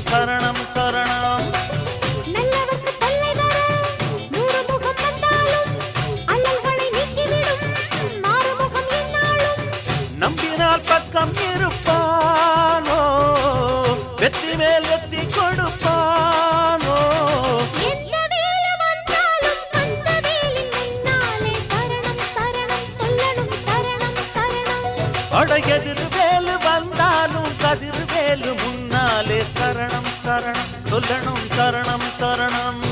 சரணம் சரணம். நல்லவர்க்கு தொல்லை வர 100 முகம் வந்தாலும் அல்லல்களை நீக்கிவிடும் மாறுமுகம் என்னாலும். நம்பினால் பக்கம் இருப்பானோ, வெற்றி மேல் வெற்றி கொடுப்பானோ. எந்த வேலை வந்தாலும் அந்த வேலின் முன்னாலே சரணம் சரணம் சொல்லணும் சரணம் சரணம். அடையெதிர் வேலு வந்தாலும் கதிர் வேலு முன்னாலே சரணம் சரணம் சொல்லணும் சரணம் சரணம்.